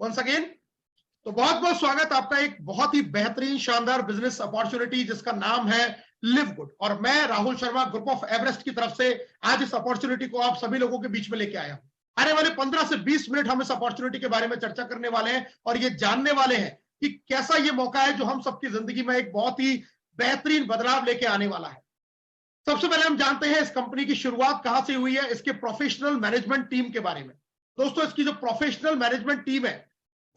Once again. तो बहुत बहुत स्वागत आपका एक बहुत ही बेहतरीन शानदार बिजनेस अपॉर्चुनिटी जिसका नाम है लिव गुड, और मैं Rahul Sharma group of Everest की तरफ से आज इस अपॉर्चुनिटी को आप सभी लोगों के बीच में लेके आया हूं। आने वाले 15 से 20 मिनट हम इस अपॉर्चुनिटी के बारे में चर्चा करने वाले हैं और ये जानने वाले हैं कि कैसा ये मौका है जो हम सबकी जिंदगी में एक बहुत ही बेहतरीन बदलाव लेके आने वाला है। सबसे पहले हम जानते हैं इस कंपनी की शुरुआत कहां से हुई है, इसके प्रोफेशनल मैनेजमेंट टीम के बारे में। दोस्तों, इसकी जो प्रोफेशनल मैनेजमेंट टीम है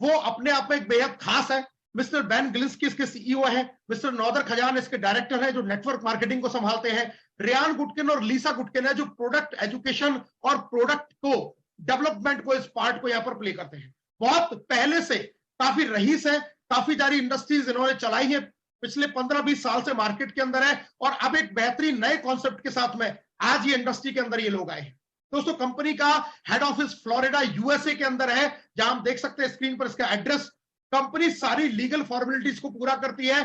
वो अपने आप में एक बेहद खास है। मिस्टर बेन गिलिंस्की इसके सीईओ है, मिस्टर नौदर खजान इसके डायरेक्टर है जो नेटवर्क मार्केटिंग को संभालते हैं, रियान गुटकिन और लीसा गुटकिन है जो प्रोडक्ट एजुकेशन और प्रोडक्ट को डेवलपमेंट को इस पार्ट को यहां पर प्ले करते हैं। बहुत पहले से काफी रईस है, काफी सारी इंडस्ट्रीज इन्होंने चलाई है, पिछले 15-20 साल से मार्केट के अंदर है और अब एक बेहतरीन नए कॉन्सेप्ट के साथ में आज ये इंडस्ट्री के अंदर ये लोग आए हैं। दोस्तों, कंपनी का हेड ऑफिस फ्लोरिडा यूएसए के अंदर है, जहां हम देख सकते हैं स्क्रीन पर इसका एड्रेस। कंपनी सारी लीगल फॉर्मेलिटीज को पूरा करती है,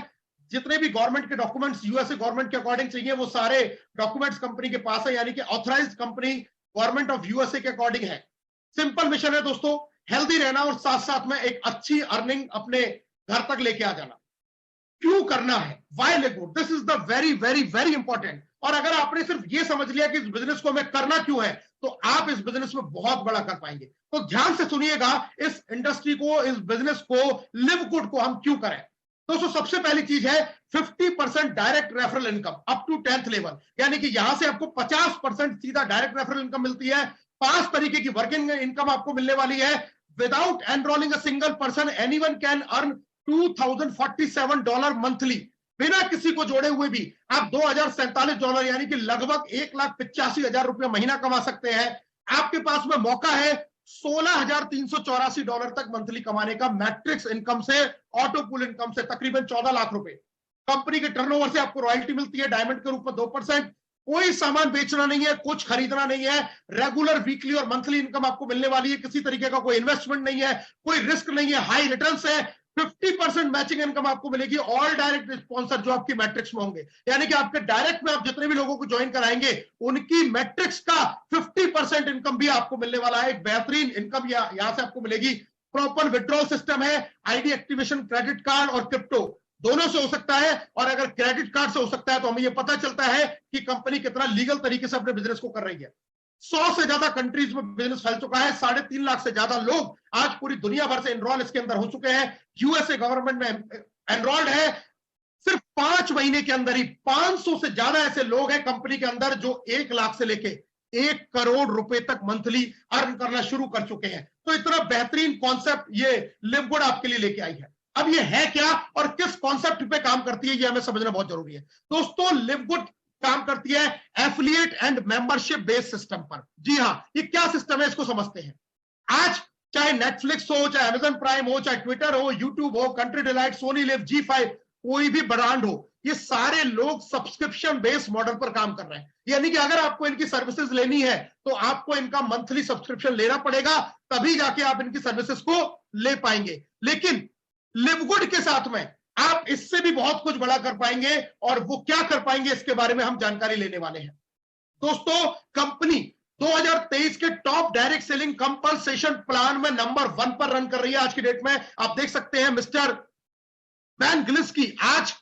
जितने भी गवर्नमेंट के डॉक्यूमेंट्स यूएसए गवर्नमेंट के अकॉर्डिंग चाहिए वो सारे डॉक्यूमेंट्स कंपनी के पास है, यानी कि authorised company government of USA के अकॉर्डिंग है। सिंपल मिशन है दोस्तों, हेल्दी रहना और साथ साथ में एक अच्छी अर्निंग अपने घर तक लेके आ जाना। क्यों करना है, why live good, this is the very very very important. और अगर आपने सिर्फ ये समझ लिया कि इस बिजनेस को हमें करना क्यों है तो आप इस बिजनेस में बहुत बड़ा कर पाएंगे। तो ध्यान से सुनिएगा, इस इंडस्ट्री को, इस बिजनेस को, लिव गुड को हम क्यों करें। दोस्तों, सबसे पहली चीज है 50% direct referral income up to 10th level, यानी कि यहां से आपको 50% सीधा डायरेक्ट रेफरल इनकम मिलती है। 5 तरीके की वर्किंग इनकम आपको मिलने वाली है। Without enrolling a single person anyone can earn $2047 monthly. बिना किसी को जोड़े हुए भी आप $2047 यानी कि लगभग $1,85,000 महीना कमा सकते हैं। आपके पास में मौका है $16,384 तक मंथली कमाने का मैट्रिक्स इनकम से, ऑटो पूल इनकम से, तकरीबन 14 लाख रुपए। कंपनी के टर्नओवर से आपको रॉयल्टी मिलती है डायमंड के रूप में 2%। कोई सामान बेचना नहीं है, कुछ खरीदना नहीं है, रेगुलर वीकली और मंथली इनकम आपको मिलने वाली है। किसी तरीके का कोई इन्वेस्टमेंट नहीं है, कोई रिस्क नहीं है, हाई रिटर्न्स है। 50% मैचिंग इनकम आपको मिलेगी। ऑल डायरेक्ट स्पॉन्सर जो आपकी मैट्रिक्स में होंगे, यानी कि आपके डायरेक्ट में आप जितने भी लोगों को ज्वाइन कराएंगे उनकी मैट्रिक्स का 50% इनकम भी आपको मिलने वाला है। एक बेहतरीन इनकम यहां से आपको मिलेगी। प्रॉपर विड्रॉल सिस्टम है, आईडी एक्टिवेशन, क्रेडिट कार्ड और क्रिप्टो दोनों से हो सकता है। और अगर क्रेडिट कार्ड से हो सकता है तो हमें यह पता चलता है कि कंपनी कितना लीगल तरीके से अपने बिजनेस को कर रही है। 100 से ज्यादा कंट्रीज में बिजनेस फैल चुका है। 3.5 लाख से ज्यादा लोग आज पूरी दुनिया भर से एनरोल इसके अंदर हो चुके हैं। यूएसए गवर्नमेंट में एनरोल्ड है। सिर्फ 5 महीने के अंदर ही 500 से ज्यादा ऐसे लोग हैं कंपनी के अंदर जो 1 लाख से लेके 1 करोड़ रुपए तक मंथली अर्न करना शुरू कर चुके हैं। तो इतना बेहतरीन कॉन्सेप्ट ये लिव गुड आपके लिए लेके आई है। अब ये है क्या और किस कॉन्सेप्ट पे काम करती है, ये हमें समझना बहुत जरूरी है। दोस्तों, लिव गुड काम करती है affiliate and membership based system पर। जी हां, ये क्या सिस्टम है इसको समझते हैं। आज चाहे नेटफ्लिक्स हो, चाहे अमेजन प्राइम हो, चाहे ट्विटर हो, यूट्यूब हो, country delight, Soni live, G5, कोई भी ब्रांड हो, ये सारे लोग सब्सक्रिप्शन बेस्ड मॉडल पर काम कर रहे हैं। यानी कि अगर आपको इनकी सर्विसेज लेनी है तो आपको इनका मंथली सब्सक्रिप्शन लेना पड़ेगा, तभी जाके आप इनकी सर्विसेज को ले पाएंगे। लेकिन लिव गुड के साथ में आप इससे भी बहुत कुछ बड़ा कर पाएंगे, और वो क्या कर पाएंगे इसके बारे में हम जानकारी लेने वाले हैं। दोस्तों, कंपनी 2023 के top direct selling compensation plan में नंबर 1 पर रन कर रही है। आज की डेट में आप देख सकते हैं मिस्टर बेन गिलिंस्की आज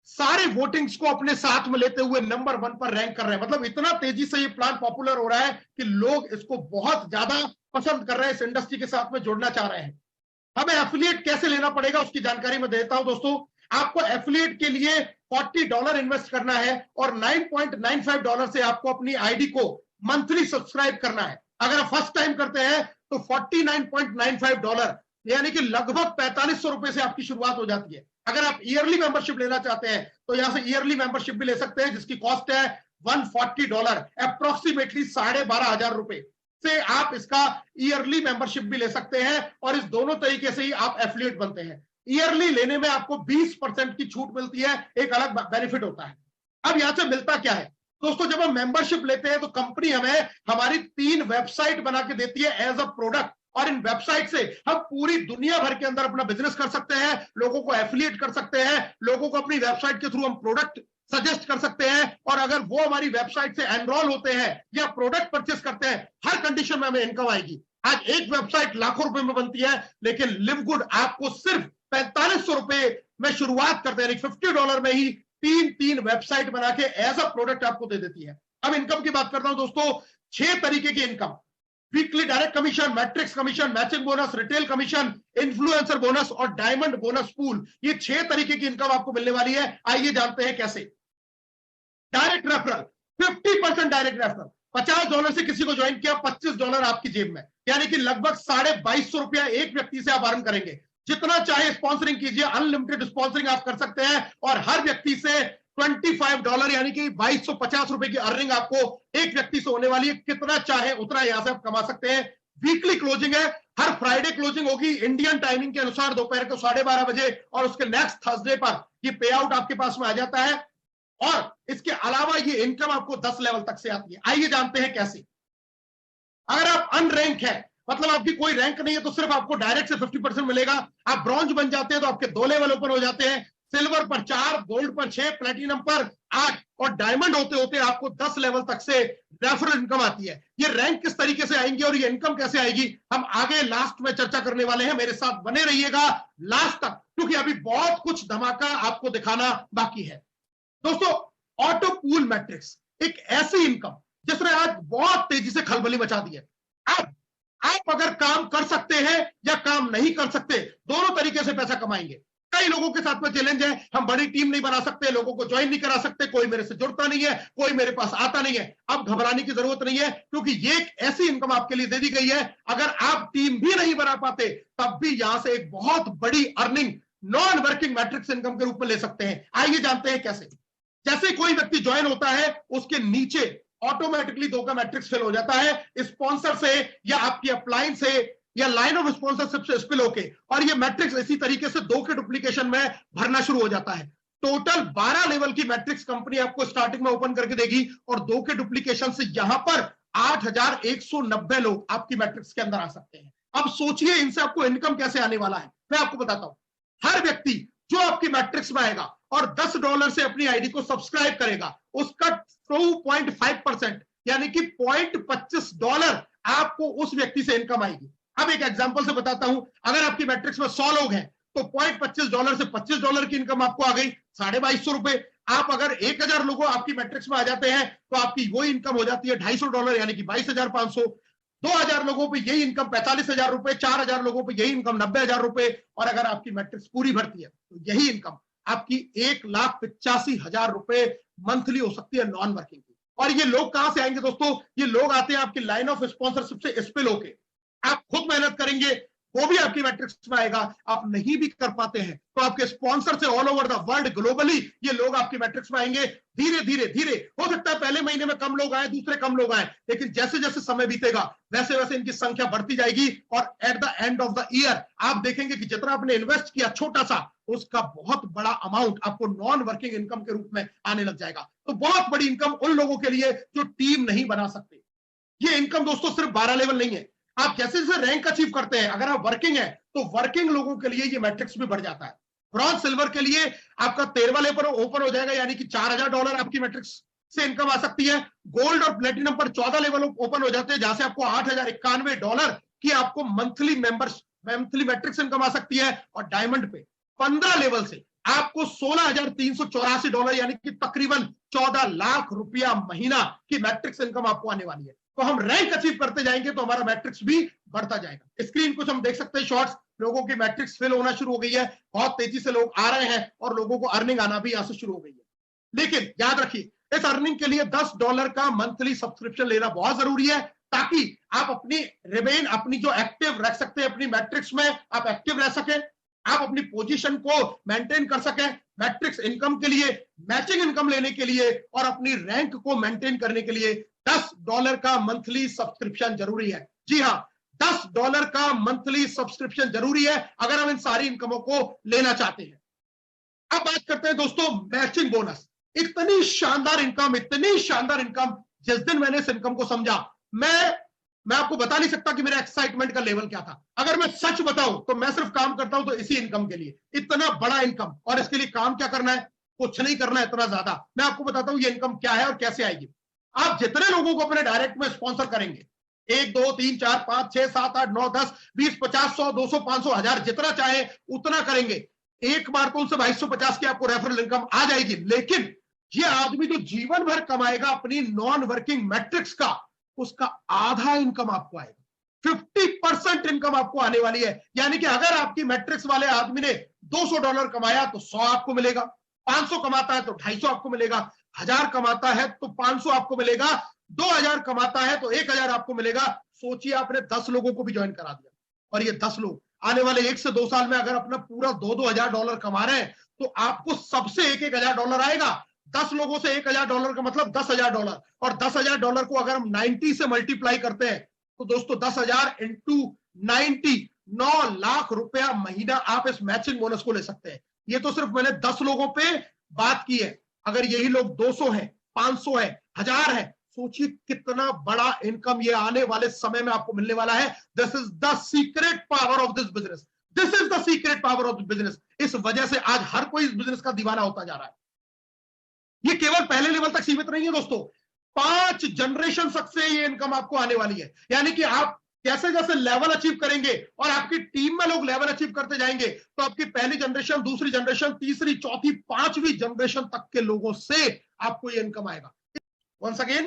सारे वोटिंग्स को अपने साथ में लेते हुए नंबर 1 पर रैंक कर रहे हैं। मतलब इतना तेजी से ये प्लान पॉपुलर हो रहा है कि लोग इसको बहुत ज्यादा पसंद कर रहे हैं, इस इंडस्ट्री के साथ में जुड़ना चाह रहे हैं। हमें एफिलिएट कैसे लेना पड़ेगा उसकी जानकारी मैं देता हूं। दोस्तों, आपको एफिलिएट के लिए $40 इन्वेस्ट करना है और $9.95 से आपको अपनी आईडी को मंथली सब्सक्राइब करना है। अगर आप फर्स्ट टाइम करते हैं तो $49.95 यानी कि लगभग ₹4500 से आपकी शुरुआत हो जाती है। अगर आप ईयरली मेंबरशिप लेना चाहते हैं तो यहां से ईयरली मेंबरशिप भी ले सकते हैं, जिसकी कॉस्ट है $140, अप्रोक्सीमेटली ₹12,500 से आप इसका ईयरली मेंबरशिप भी ले सकते हैं। और इस दोनों तरीके से ही आप एफिलिएट बनते हैं। ईयरली लेने में आपको 20% की छूट मिलती है, एक अलग बेनिफिट होता है। अब यहां से मिलता क्या है दोस्तों, जब हम मेंबरशिप लेते हैं तो कंपनी हमें हमारी 3 वेबसाइट बना के देती है एज अ प्रोडक्ट, और इन वेबसाइट से हम पूरी दुनिया भर के अंदर अपना बिजनेस कर सकते हैं, लोगों को एफिलिएट कर सकते हैं, लोगों को अपनी वेबसाइट के थ्रू हम प्रोडक्ट सजेस्ट कर सकते हैं, और अगर वो हमारी वेबसाइट से एनरोल होते हैं या प्रोडक्ट परचेस करते हैं, हर कंडीशन में हमें इनकम आएगी। आज एक वेबसाइट लाखों रुपए में बनती है, लेकिन लिव गुड आपको सिर्फ 4500 रुपए में शुरुआत करते हैं, $50 में ही 3 वेबसाइट बना के एज अ प्रोडक्ट आपको दे देती है। अब इनकम की बात करता हूं दोस्तों, 6 तरीके की income, weekly direct commission, matrix commission, matching bonus, retail commission, influencer bonus और डायमंड बोनस पूल, ये 6 तरीके की इनकम आपको मिलने वाली है। आइए जानते हैं कैसे। डायरेक्ट रेफरल, 50% डायरेक्ट रेफरल, $50 से किसी को ज्वाइन किया, $25 आपकी जेब में, यानी कि लगभग 2250 रुपया एक व्यक्ति से आप अर्न करेंगे। जितना चाहे स्पॉन्सरिंग कीजिए, अनलिमिटेड स्पॉन्सरिंग आप कर सकते हैं, और हर व्यक्ति से $25 यानी कि 2250 रुपए की अर्निंग आपको एक व्यक्ति से होने वाली है। कितना चाहे उतना यहां से आप कमा सकते हैं। वीकली क्लोजिंग है, हर फ्राइडे क्लोजिंग होगी इंडियन टाइमिंग के अनुसार दोपहर को 12:30 बजे, और उसके नेक्स्ट थर्सडे पर ये पे आउट आपके पास में आ जाता है। और इसके अलावा ये इनकम आपको 10 लेवल तक से आती है। आइए जानते हैं कैसे। अगर आप अनरैंक है, मतलब आपकी कोई रैंक नहीं है, तो सिर्फ आपको डायरेक्ट से 50% मिलेगा। आप ब्रॉन्ज बन जाते हैं तो आपके 2 लेवल ओपन हो जाते हैं, सिल्वर पर 4, गोल्ड पर 6, प्लेटिनम पर 8 और डायमंड होते होते आपको 10 लेवल तक से रेफरल इनकम आती है। ये रैंक किस तरीके से आएंगी और ये इनकम कैसे आएगी, हम आगे लास्ट में चर्चा करने वाले हैं। मेरे साथ बने रहिएगा लास्ट तक, क्योंकि अभी बहुत कुछ धमाका आपको दिखाना बाकी है। दोस्तों, ऑटो पूल मैट्रिक्स एक ऐसी इनकम जिसने आज बहुत तेजी से खलबली मचा दी है। अब आप अगर काम कर सकते हैं या काम नहीं कर सकते, दोनों तरीके से पैसा कमाएंगे। कई लोगों के साथ में चैलेंज है, हम बड़ी टीम नहीं बना सकते, लोगों को ज्वाइन नहीं करा सकते, कोई मेरे से जुड़ता नहीं है, कोई मेरे पास आता नहीं है। अब घबराने की जरूरत नहीं है, क्योंकि ये एक ऐसी इनकम आपके लिए दे दी गई है। अगर आप टीम भी नहीं बना पाते, तब भी यहां से एक बहुत बड़ी earning non working matrix income के रूप में ले सकते हैं। आइए जानते हैं कैसे। जैसे कोई व्यक्ति ज्वाइन होता है, उसके नीचे ऑटोमेटिकली 2 का मैट्रिक्स फिल हो जाता है, स्पॉन्सर से या आपकी अपलाइन से या लाइन ऑफ स्पॉन्सरशिप से स्पिल होके, और ये मैट्रिक्स इसी तरीके से 2 के डुप्लीकेशन में भरना शुरू हो जाता है। टोटल 12 लेवल की मैट्रिक्स कंपनी आपको स्टार्टिंग में ओपन करके देगी, और 2 के डुप्लीकेशन से यहां पर 8190 लोग आपकी मैट्रिक्स के अंदर आ सकते हैं। अब सोचिए इनसे आपको इनकम कैसे आने वाला है, मैं आपको बताता हूं। हर व्यक्ति जो आपकी मैट्रिक्स में आएगा और $10 से अपनी आईडी को सब्सक्राइब करेगा, उसका 2.5% यानी कि $0.25 आपको उस व्यक्ति से इनकम आएगी। अब एक एग्जांपल से बताता हूं, अगर आपकी मैट्रिक्स में 100 लोग हैं, तो $0.25 से $25 की इनकम आपको आ गई, 2250 रुपए। आप अगर 1000 लोगों आपकी मैट्रिक्स में आ जाते हैं, तो आपकी वही इनकम हो जाती है $250 यानी कि 22,500। 2000 लोगों पे यही इनकम 45,000 रुपए, 4000 लोगों पे यही इनकम 90,000 रुपए, और अगर आपकी मैट्रिक्स पूरी भरती है तो यही इनकम आपकी 1,85,000 रुपए मंथली हो सकती है नॉन वर्किंग की। और ये लोग कहां से आएंगे दोस्तों, ये लोग आते हैं आपकी लाइन ऑफ स्पॉन्सरशिप से स्पिल होके। आप खुद मेहनत करेंगे, वो भी आपकी मैट्रिक्स में आएगा। आप नहीं भी कर पाते हैं तो आपके स्पॉन्सर से all over the world globally ये लोग आपकी मैट्रिक्स में आएंगे। धीरे धीरे धीरे हो सकता है पहले महीने में कम लोग आए, दूसरे कम लोग आए, लेकिन जैसे जैसे समय बीतेगा वैसे वैसे इनकी संख्या बढ़ती जाएगी, और at the end of the year आप देखेंगे कि जितना आपने इन्वेस्ट किया छोटा सा, उसका बहुत बड़ा अमाउंट आपको नॉन वर्किंग इनकम के रूप में आने लग जाएगा। तो बहुत बड़ी इनकम उन लोगों के लिए जो टीम नहीं बना सकते। ये इनकम दोस्तों सिर्फ 12 लेवल नहीं है, आप जैसे जैसे रैंक अचीव करते हैं, अगर आप वर्किंग है तो वर्किंग लोगों के लिए ये मैट्रिक्स भी बढ़ जाता है। ब्रॉन्ज सिल्वर के लिए आपका 13वां लेवल ओपन हो जाएगा, यानी कि $4000 आपकी मैट्रिक्स से इनकम आ सकती है। गोल्ड और प्लेटिनम पर 14 लेवल ओपन हो जाते हैं, जहां से आपको $8091 की आपको मंथली मैट्रिक्स इनकम आ सकती है। और डायमंड पे 15 लेवल से आपको $16,384 यानी कि तकरीबन 14 लाख रुपया महीना की मैट्रिक्स इनकम आपको आने वाली है। तो हम रैंक अचीव करते जाएंगे तो हमारा मैट्रिक्स भी बढ़ता जाएगा। स्क्रीन कुछ हम देख सकते हैं शॉर्ट्स, लोगों की मैट्रिक्स फिल होना शुरू हो गई है, बहुत तेजी से लोग आ रहे हैं और लोगों को अर्निंग आना भी यहां से शुरू हो गई है। लेकिन याद रखिए, इस अर्निंग के लिए $10 का मंथली सब्सक्रिप्शन लेना बहुत जरूरी है, ताकि आप अपनी जो एक्टिव रख सकते हैं अपनी मैट्रिक्स में, आप एक्टिव रह सकें, आप अपनी पोजीशन को मेंटेन कर सकें मैट्रिक्स इनकम के लिए, मैचिंग इनकम लेने के लिए और अपनी रैंक को मेंटेन करने के लिए $10 का मंथली सब्सक्रिप्शन जरूरी है। जी हां, $10 का मंथली सब्सक्रिप्शन जरूरी है अगर हम इन सारी इनकमों को लेना चाहते हैं। अब बात करते हैं दोस्तों मैचिंग बोनस। इतनी शानदार इनकम, जिस दिन मैंने इस इनकम को समझा, मैं आपको बता नहीं सकता कि मेरा एक्साइटमेंट का लेवल क्या था। अगर मैं सच बताऊं तो मैं सिर्फ काम करता हूं तो इसी इनकम के लिए, इतना बड़ा इनकम। और इसके लिए काम क्या करना है, कुछ नहीं करना इतना ज्यादा। मैं आपको बताता हूं ये इनकम क्या है और कैसे आएगी। आप जितने लोगों को अपने डायरेक्ट में स्पॉन्सर करेंगे, 1 2 3 4 5 6 7 8 9 10 20 50 100 200 500 1000 जितना चाहे उतना करेंगे, एक बार तो उनसे 2250 की आपको रेफरल इनकम आ जाएगी। लेकिन ये आदमी जो जीवन भर कमाएगा अपनी नॉन वर्किंग मैट्रिक्स का, उसका आधा इनकम आपको आएगा। 50% इनकम आपको आने वाली है। यानी कि अगर आपकी मैट्रिक्स वाले आदमी ने $200 कमाया तो 100 आपको मिलेगा, 500 कमाता है तो 250 आपको मिलेगा, 1000 कमाता है तो 500 आपको मिलेगा, 2000 कमाता है तो 1000 आपको मिलेगा। सोचिए आपने 10 लोगों को भी ज्वाइन करा दिया और ये 10 लोग आने वाले 1 से 2 साल में अगर अपना पूरा $2,000 कमा रहे हैं तो आपको सबसे $1,000 आएगा। 10 लोगों से $1,000 का मतलब $10,000, और $10,000 को अगर हम 90 से मल्टीप्लाई करते हैं तो दोस्तों 10,000 इंटू 90 9 लाख रुपया महीना आप इस मैचिंग बोनस को ले सकते हैं। ये तो सिर्फ मैंने 10 लोगों पे बात की है। अगर यही लोग 200 है, 500 है, 1000 है, सोचिए कितना बड़ा इनकम ये आने वाले समय में आपको मिलने वाला है। This is the secret power of this business, this is the secret power of this business. इस वजह से आज हर कोई इस बिजनेस का दीवाना होता जा रहा है। ये केवल पहले लेवल तक सीमित नहीं है दोस्तों, 5 जनरेशन तक से ये इनकम आपको आने वाली है। यानी कि आप जैसे जैसे लेवल अचीव करेंगे और आपकी टीम में लोग लेवल अचीव करते जाएंगे तो आपकी पहली जनरेशन, दूसरी जनरेशन, तीसरी, चौथी, 5वीं जनरेशन तक के लोगों से आपको ये इनकम आएगा। वंस अगेन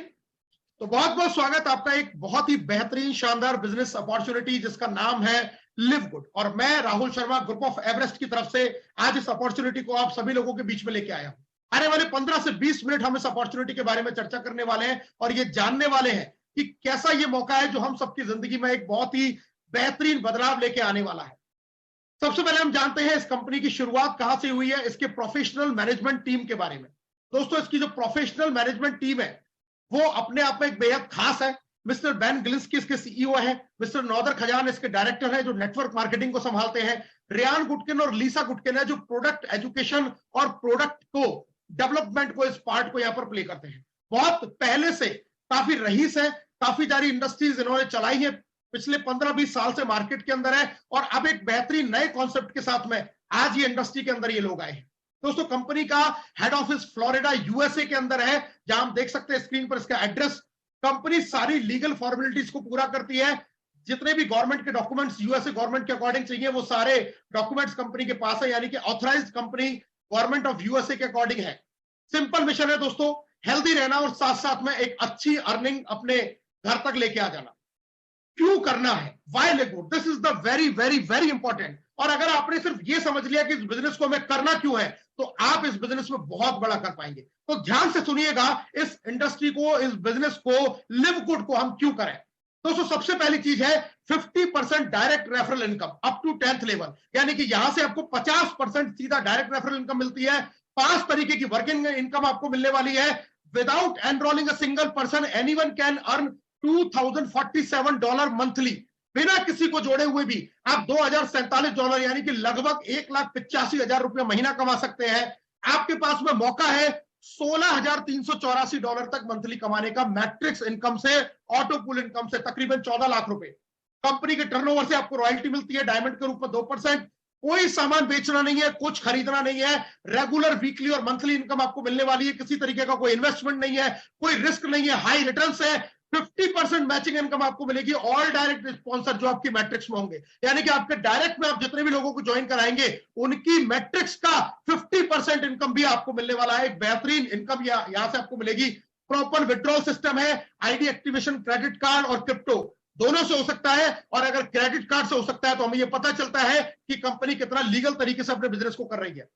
तो बहुत बहुत स्वागत आपका एक बहुत ही बेहतरीन शानदार बिजनेस अपॉर्चुनिटी जिसका नाम है लिव गुड, और मैं Rahul Sharma group of Everest की तरफ से आज इस अपॉर्चुनिटी को आप सभी लोगों के बीच में लेके आया हूं। आने वाले 15 से 20 मिनट हम इस अपॉर्चुनिटी के बारे में चर्चा करने वाले हैं और ये जानने वाले हैं कि कैसा ये मौका है जो हम सबकी जिंदगी में एक बहुत ही बेहतरीन बदलाव लेके आने वाला है। सबसे पहले हम जानते हैं इस कंपनी की शुरुआत कहां से हुई है, इसके प्रोफेशनल मैनेजमेंट टीम के बारे में। दोस्तों इसकी जो प्रोफेशनल मैनेजमेंट टीम है वो अपने आप में एक बेहद खास है। मिस्टर बेन गिलिंस्की इसके सीईओ है, मिस्टर नौदर खजान इसके डायरेक्टर है जो नेटवर्क मार्केटिंग को संभालते हैं, रियान गुटकिन और लीसा गुटकिन है जो प्रोडक्ट एजुकेशन और प्रोडक्ट को डेवलपमेंट को, इस पार्ट को यहां पर प्ले करते हैं। बहुत पहले से काफी रईस है, काफी सारी इंडस्ट्रीज इन्होंने चलाई है, पिछले 15-20 साल से मार्केट के अंदर है और अब एक बेहतरीन नए कॉन्सेप्ट के साथ में आज ये इंडस्ट्री के अंदर ये लोग आए हैं। दोस्तों कंपनी का हेड ऑफिस फ्लोरिडा यूएसए के अंदर है, जहां हम देख सकते हैं स्क्रीन पर इसका एड्रेस। कंपनी सारी लीगल फॉर्मेलिटीज को पूरा करती है, जितने भी गवर्नमेंट के डॉक्यूमेंट्स यूएसए गवर्नमेंट के अकॉर्डिंग चाहिए वो सारे डॉक्यूमेंट्स कंपनी के पास है, यानी कि authorised company government of USA के अकॉर्डिंग है। सिंपल मिशन है दोस्तों, हेल्दी रहना और साथ साथ में एक अच्छी अर्निंग अपने घर तक लेके आ जाना। क्यों करना है, why live good, this is the very very very important. और अगर आपने सिर्फ ये समझ लिया कि इस बिजनेस को हमें करना क्यों है तो आप इस बिजनेस में बहुत बड़ा कर पाएंगे। तो ध्यान से सुनिएगा, इस इंडस्ट्री को, इस बिजनेस को, लिव गुड को हम क्यों करें। दोस्तों सबसे पहली चीज है 50% direct referral income up to 10th level, यानी कि यहां से आपको 50% सीधा डायरेक्ट रेफरल इनकम मिलती है। 5 तरीके की वर्किंग इनकम आपको मिलने वाली है। Without enrolling a single person anyone can earn $2,047 monthly. बिना किसी को जोड़े हुए भी आप $2,047 यानी कि लगभग $1,85,000 महीना कमा सकते हैं। आपके पास में मौका है $16,384 तक मंथली कमाने का, मैट्रिक्स इनकम से, ऑटो पूल इनकम से तकरीबन 14 लाख रुपए। कंपनी के टर्नओवर से आपको रॉयल्टी मिलती है डायमंड के रूप में 2%। कोई सामान बेचना नहीं है, कुछ खरीदना नहीं है, रेगुलर वीकली और मंथली इनकम आपको मिलने वाली है। किसी तरीके का कोई इन्वेस्टमेंट नहीं है, कोई रिस्क नहीं है, हाई रिटर्न्स है। 50% मैचिंग इनकम आपको मिलेगी ऑल डायरेक्ट स्पॉन्सर जो आपकी मैट्रिक्स में होंगे, यानी कि आपके डायरेक्ट में आप जितने भी लोगों को ज्वाइन कराएंगे उनकी मैट्रिक्स का 50% इनकम भी आपको मिलने वाला है। एक बेहतरीन इनकम यहां से आपको मिलेगी। प्रॉपर विड्रॉल सिस्टम है, आईडी एक्टिवेशन, क्रेडिट कार्ड और क्रिप्टो दोनों से हो सकता है। और अगर क्रेडिट कार्ड से हो सकता है तो हमें यह पता चलता है कि कंपनी कितना लीगल तरीके से अपने बिजनेस को कर रही है।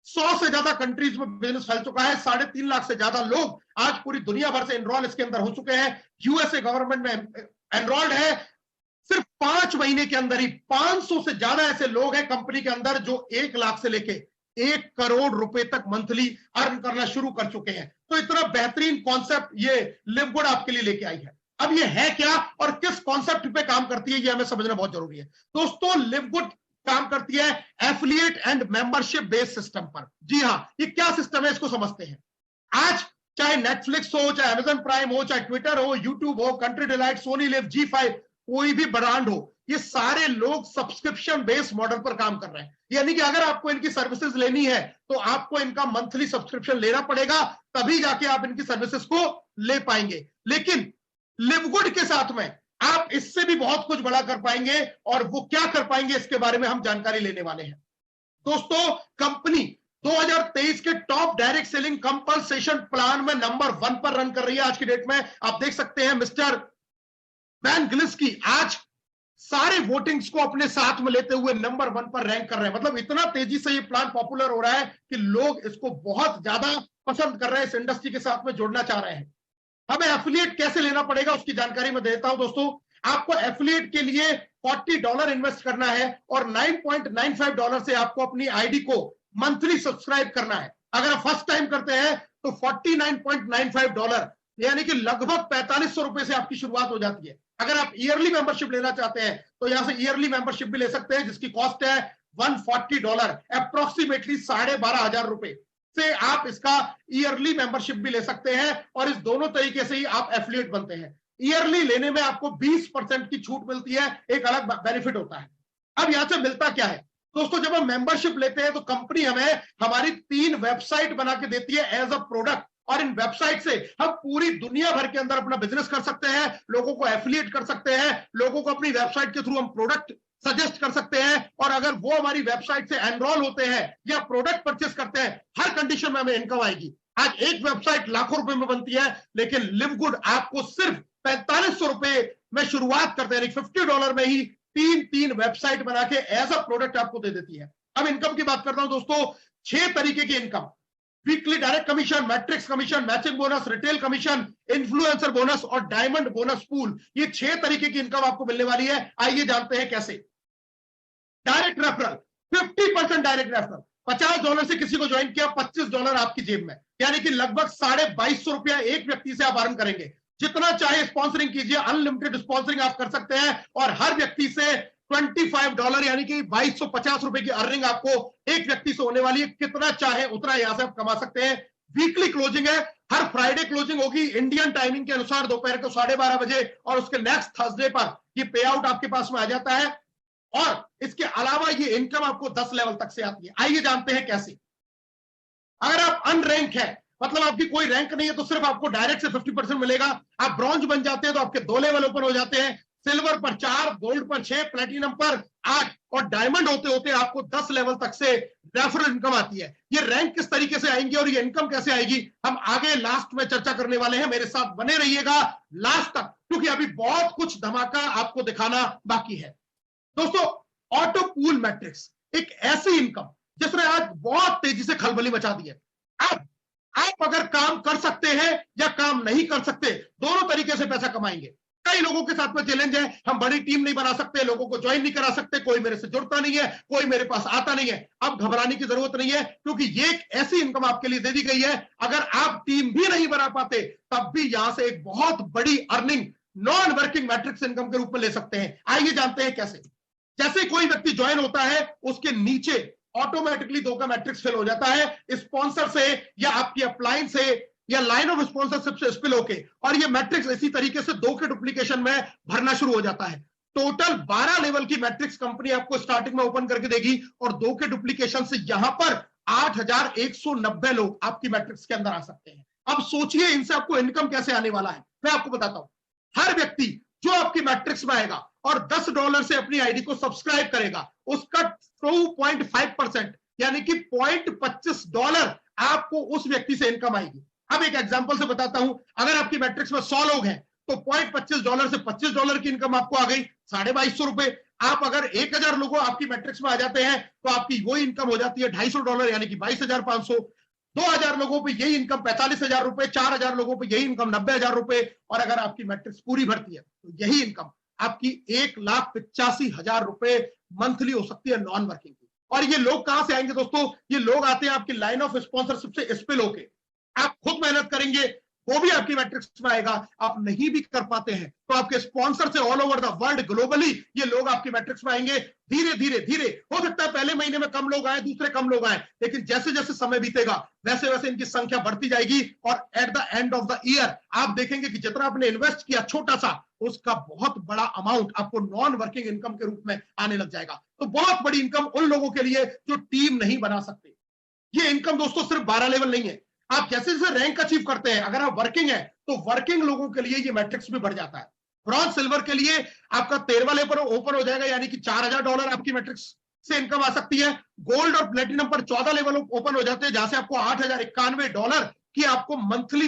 100 से ज्यादा कंट्रीज में बिजनेस फैल चुका है, 3.5 लाख से ज्यादा लोग आज पूरी दुनिया भर से एनरोल इसके अंदर हो चुके हैं। यूएसए गवर्नमेंट में एनरोल्ड है। सिर्फ 5 महीने के अंदर ही 500 से ज्यादा ऐसे लोग हैं कंपनी के अंदर जो 1 लाख से लेके 1 करोड़ रुपए तक मंथली अर्न करना शुरू कर चुके हैं। तो इतना बेहतरीन कॉन्सेप्ट ये लिव गुड आपके लिए लेके आई है। अब ये है क्या और किस कॉन्सेप्ट पे काम करती है, ये हमें समझना बहुत जरूरी है। दोस्तों लिव गुड काम करती है affiliate and membership based system पर। जी हां, ये क्या सिस्टम है इसको समझते हैं। आज चाहे नेटफ्लिक्स हो, चाहे अमेजन प्राइम हो, चाहे ट्विटर हो, यूट्यूब हो, country delight, Soni live, G5, कोई भी ब्रांड हो, ये सारे लोग सब्सक्रिप्शन बेस्ड मॉडल पर काम कर रहे हैं। यानी कि अगर आपको इनकी सर्विसेज लेनी है तो आपको इनका मंथली सब्सक्रिप्शन लेना पड़ेगा, तभी जाके आप इनकी सर्विसेज को ले पाएंगे। लेकिन लिवगुड के साथ में आप इससे भी बहुत कुछ बड़ा कर पाएंगे, और वो क्या कर पाएंगे इसके बारे में हम जानकारी लेने वाले हैं। दोस्तों, कंपनी 2023 के top direct selling compensation plan में नंबर 1 पर रन कर रही है आज की डेट में। आप देख सकते हैं मिस्टर वैन गिलिस्की आज सारे वोटिंग्स को अपने साथ में लेते हुए नंबर 1 पर रैंक कर रहे हैं। मतलब इतना तेजी से ये प्लान पॉपुलर हो रहा है कि लोग इसको बहुत ज्यादा पसंद कर रहे हैं, इस इंडस्ट्री के साथ में जुड़ना चाह रहे हैं। हमें एफिलिएट कैसे लेना पड़ेगा उसकी जानकारी मैं देता हूं। दोस्तों, आपको एफिलिएट के लिए $40 इन्वेस्ट करना है और $9.95 से आपको अपनी आईडी को मंथली सब्सक्राइब करना है। अगर आप फर्स्ट टाइम करते हैं तो $49.95 यानी कि लगभग ₹4500 से आपकी शुरुआत हो जाती है। अगर आप ईयरली मेंबरशिप लेना चाहते हैं तो यहां से ईयरली मेंबरशिप भी ले सकते हैं, जिसकी कॉस्ट है $140, अप्रोक्सीमेटली ₹12,500 से आप इसका ईयरली मेंबरशिप भी ले सकते हैं। और इस दोनों तरीके से ही आप एफिलिएट बनते हैं। ईयरली लेने में आपको 20% की छूट मिलती है, एक अलग बेनिफिट होता है। अब यहां से मिलता क्या है दोस्तों, जब हम मेंबरशिप लेते हैं तो कंपनी हमें हमारी 3 वेबसाइट बना के देती है एज अ प्रोडक्ट, और इन वेबसाइट से हम पूरी दुनिया भर के अंदर अपना बिजनेस कर सकते हैं, लोगों को एफिलिएट कर सकते हैं, लोगों को अपनी वेबसाइट के थ्रू हम प्रोडक्ट सजेस्ट कर सकते हैं। और अगर वो हमारी वेबसाइट से एनरोल होते हैं या प्रोडक्ट परचेस करते हैं, हर कंडीशन में हमें इनकम आएगी। आज एक वेबसाइट लाखों रुपए में बनती है, लेकिन लिवगुड आपको सिर्फ ₹4500 में शुरुआत करते हैं, $50 में ही 3 वेबसाइट बना के एज अ प्रोडक्ट आपको दे देती है। अब इनकम की बात करता हूं दोस्तों, 6 तरीके की income, weekly direct commission, matrix commission, matching bonus, retail commission, influencer bonus और डायमंड बोनस पूल, ये 6 तरीके की इनकम आपको मिलने वाली है। आइए जानते हैं कैसे। डायरेक्ट रेफरल, 50% डायरेक्ट रेफरल, $50 से किसी को ज्वाइन किया, $25 आपकी जेब में, यानी कि लगभग ₹2250 एक व्यक्ति से आप अर्न करेंगे। जितना चाहे स्पॉन्सरिंग कीजिए, अनलिमिटेड स्पॉन्सरिंग आप कर सकते हैं, और हर व्यक्ति से $25 यानी कि ₹2250 की अर्निंग आपको एक व्यक्ति से होने वाली है। कितना चाहे उतना यहां से आप कमा सकते हैं। वीकली क्लोजिंग है, हर फ्राइडे क्लोजिंग होगी इंडियन टाइमिंग के अनुसार दोपहर को 12:30 बजे, और उसके नेक्स्ट थर्सडे पर ये पे आउट आपके पास में आ जाता है। और इसके अलावा ये इनकम आपको 10 लेवल तक से आती है। आइए जानते हैं कैसे। अगर आप अनरैंक है, मतलब आपकी कोई रैंक नहीं है, तो सिर्फ आपको डायरेक्ट से 50% मिलेगा। आप ब्रॉन्ज बन जाते हैं तो आपके 2 लेवल ओपन हो जाते हैं, सिल्वर पर 4, गोल्ड पर 6, प्लेटिनम पर 8 और डायमंड होते होते आपको 10 लेवल तक से रेफरल इनकम आती है। ये रैंक किस तरीके से आएंगे और ये इनकम कैसे आएगी, हम आगे लास्ट में चर्चा करने वाले हैं। मेरे साथ बने रहिएगा लास्ट तक, क्योंकि अभी बहुत कुछ धमाका आपको दिखाना बाकी है। दोस्तों, ऑटो पूल मैट्रिक्स एक ऐसी इनकम जिसने आज बहुत तेजी से खलबली मचा दी है। अब आप अगर काम कर सकते हैं या काम नहीं कर सकते, दोनों तरीके से पैसा कमाएंगे। कई लोगों के साथ में चैलेंज है, हम बड़ी टीम नहीं बना सकते, लोगों को ज्वाइन नहीं करा सकते, कोई मेरे से जुड़ता नहीं है, कोई मेरे पास आता नहीं है। अब घबराने की जरूरत नहीं है, क्योंकि ये एक ऐसी इनकम आपके लिए दे दी गई है। अगर आप टीम भी नहीं बना पाते, तब भी यहां से एक बहुत बड़ी earning non working matrix income के रूप में ले सकते हैं। आइए जानते हैं कैसे। जैसे कोई व्यक्ति ज्वाइन होता है, उसके नीचे ऑटोमेटिकली 2 का मैट्रिक्स फिल हो जाता है, स्पॉन्सर से या आपकी अपलाइन से या लाइन ऑफ स्पॉन्सरशिप से स्पिल होके, और ये मैट्रिक्स इसी तरीके से 2 के डुप्लीकेशन में भरना शुरू हो जाता है। टोटल 12 लेवल की मैट्रिक्स कंपनी आपको स्टार्टिंग में ओपन करके देगी, और 2 के डुप्लीकेशन से यहां पर 8190 लोग आपकी मैट्रिक्स के अंदर आ सकते हैं। अब सोचिए इनसे आपको इनकम कैसे आने वाला है, मैं आपको बताता हूं। हर व्यक्ति जो आपकी मैट्रिक्स में आएगा और $10 से अपनी आईडी को सब्सक्राइब करेगा, उसका 2.5% यानी कि $0.25 आपको उस व्यक्ति से इनकम आएगी। अब एक एग्जांपल से बताता हूं, अगर आपकी मैट्रिक्स में 100 लोग हैं तो $0.25 से $25 की इनकम आपको आ गई, ₹2250। आप अगर 1000 लोग आपकी मैट्रिक्स में आ जाते हैं तो आपकी वही इनकम हो जाती है $250 यानी कि 22,500। 2000 लोगों पे यही इनकम ₹45,000, 4000 लोगों पे यही इनकम ₹90,000, और अगर आपकी मैट्रिक्स पूरी भरती है तो यही इनकम आपकी ₹1,85,000 मंथली हो सकती है नॉन वर्किंग की। और ये लोग कहां से आएंगे दोस्तों, ये लोग आते हैं आपकी लाइन ऑफ स्पॉन्सरशिप से स्पिल होके। आप खुद मेहनत करेंगे, वो भी आपकी मैट्रिक्स में आएगा। आप नहीं भी कर पाते हैं तो आपके स्पॉन्सर से all over the world globally ये लोग आपकी मैट्रिक्स में आएंगे। धीरे धीरे धीरे हो सकता है पहले पहले महीने में कम लोग आए, दूसरे कम लोग आए, लेकिन जैसे जैसे समय बीतेगा वैसे वैसे इनकी संख्या बढ़ती जाएगी और at the end of the year आप देखेंगे कि जितना आपने इन्वेस्ट किया छोटा सा, उसका बहुत बड़ा अमाउंट आपको नॉन वर्किंग इनकम के रूप में आने लग जाएगा। तो बहुत बड़ी इनकम उन लोगों के लिए जो टीम नहीं बना सकते। ये इनकम दोस्तों सिर्फ 12 लेवल नहीं है, आप जैसे जैसे रैंक अचीव करते हैं, अगर आप वर्किंग है तो वर्किंग लोगों के लिए ये मैट्रिक्स भी बढ़ जाता है। ब्रॉन्ज सिल्वर के लिए आपका 13वां लेवल ओपन हो जाएगा, यानी कि $4000 आपकी मैट्रिक्स से इनकम आ सकती है। गोल्ड और प्लेटिनम पर 14 लेवल ओपन हो जाते हैं, जहां से आपको $8091 की आपको मंथली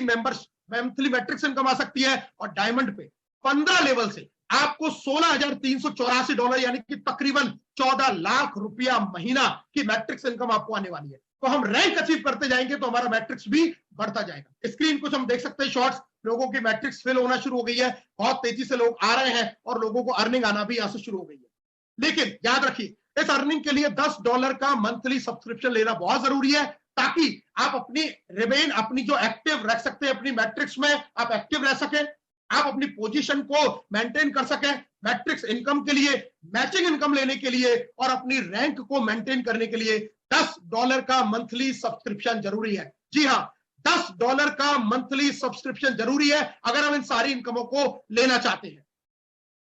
मैट्रिक्स इनकम आ सकती है। और डायमंड पे 15 लेवल से आपको $16,384 यानी कि तकरीबन 14 लाख रुपया महीना की मैट्रिक्स इनकम आपको आने वाली है। तो हम रैंक अचीव करते जाएंगे तो हमारा मैट्रिक्स भी बढ़ता जाएगा। स्क्रीन कुछ हम देख सकते हैं शॉर्ट्स, लोगों की मैट्रिक्स फिल होना शुरू हो गई है, बहुत तेजी से लोग आ रहे हैं और लोगों को अर्निंग आना भी यहां से शुरू हो गई है। लेकिन याद रखिए, इस अर्निंग के लिए $10 का मंथली सब्सक्रिप्शन लेना बहुत जरूरी है, ताकि आप अपनी जो एक्टिव रख सकते हैं, अपनी मैट्रिक्स में आप एक्टिव रह सकें, आप अपनी पोजीशन को मेंटेन कर सकें, मैट्रिक्स इनकम के लिए, मैचिंग इनकम लेने के लिए और अपनी रैंक को मेंटेन करने के लिए $10 का मंथली सब्सक्रिप्शन जरूरी है। जी हां, $10 का मंथली सब्सक्रिप्शन जरूरी है अगर हम इन सारी इनकमों को लेना चाहते हैं।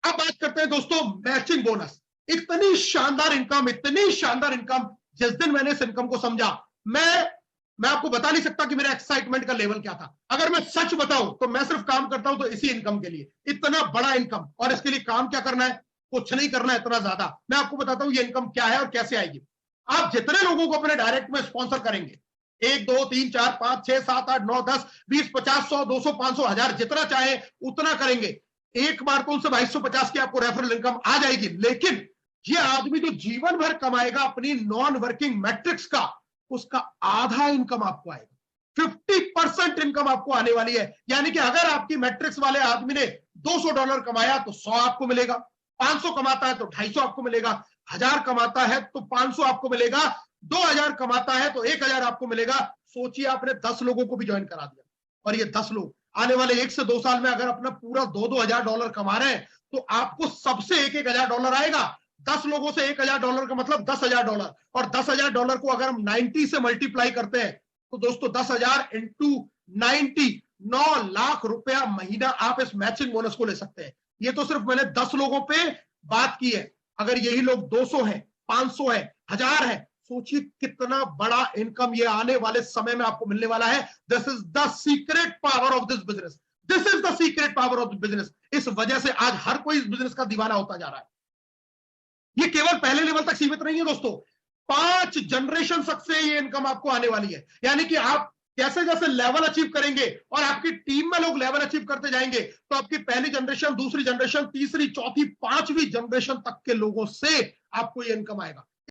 अब बात करते हैं दोस्तों मैचिंग बोनस। इतनी शानदार इनकम, जिस दिन मैंने इस इनकम को समझा, मैं आपको बता नहीं सकता कि मेरा एक्साइटमेंट का लेवल क्या था। अगर मैं सच बताऊं तो मैं सिर्फ काम करता हूं तो इसी इनकम के लिए, इतना बड़ा इनकम, और इसके लिए काम क्या करना है, कुछ नहीं करना है इतना ज्यादा। मैं आपको बताता हूं ये इनकम क्या है और कैसे आएगी। आप जितने लोगों को अपने डायरेक्ट में स्पॉन्सर करेंगे, 1 2 3 4 5 6 7 8 9 10 20 50 100 200 500 1000 जितना चाहे उतना करेंगे, एक बार तो उनसे 2250 की आपको रेफरल इनकम आ जाएगी। लेकिन ये आदमी जो जीवन भर कमाएगा अपनी नॉन वर्किंग मैट्रिक्स का, उसका आधा इनकम आपको आएगा, 50% इनकम आपको आने वाली है। यानी कि अगर आपकी मैट्रिक्स वाले आदमी ने $200 कमाया तो 100 आपको मिलेगा, 500 कमाता है तो 250 आपको मिलेगा, 1000 कमाता है तो 500 आपको मिलेगा, 2000 कमाता है तो 1000 आपको मिलेगा। सोचिए आपने 10 लोगों को भी ज्वाइन करा दिया, और ये 10 लोग आने वाले 1 से 2 साल में अगर अपना पूरा $2,000 कमा रहे हैं तो आपको सबसे $1,000 आएगा। 10 लोगों से $1,000 का मतलब $10,000, और $10,000 को अगर हम 90 से मल्टीप्लाई करते हैं तो दोस्तों 10,000 इंटू 90 9 लाख रुपया महीना आप इस मैचिंग बोनस को ले सकते हैं। ये तो सिर्फ मैंने 10 लोगों पे बात की है। अगर यही लोग 200 है, 500 है, 1000 है, सोचिए कितना बड़ा इनकम ये आने वाले समय में आपको मिलने वाला है। This is the secret power of this business, this is the secret power of the business. इस वजह से आज हर कोई इस बिजनेस का दीवाना होता जा रहा है। ये केवल पहले लेवल तक सीमित नहीं है दोस्तों, 5 जनरेशन तक से ये इनकम आपको आने वाली है। यानी कि आप जैसे जैसे लेवल अचीव करेंगे और आपकी टीम में लोग लेवल अचीव करते जाएंगे, तो आपकी पहली जनरेशन, दूसरी जनरेशन, तीसरी, चौथी, 5वीं जनरेशन तक के लोगों से आपको ये इनकम आएगा।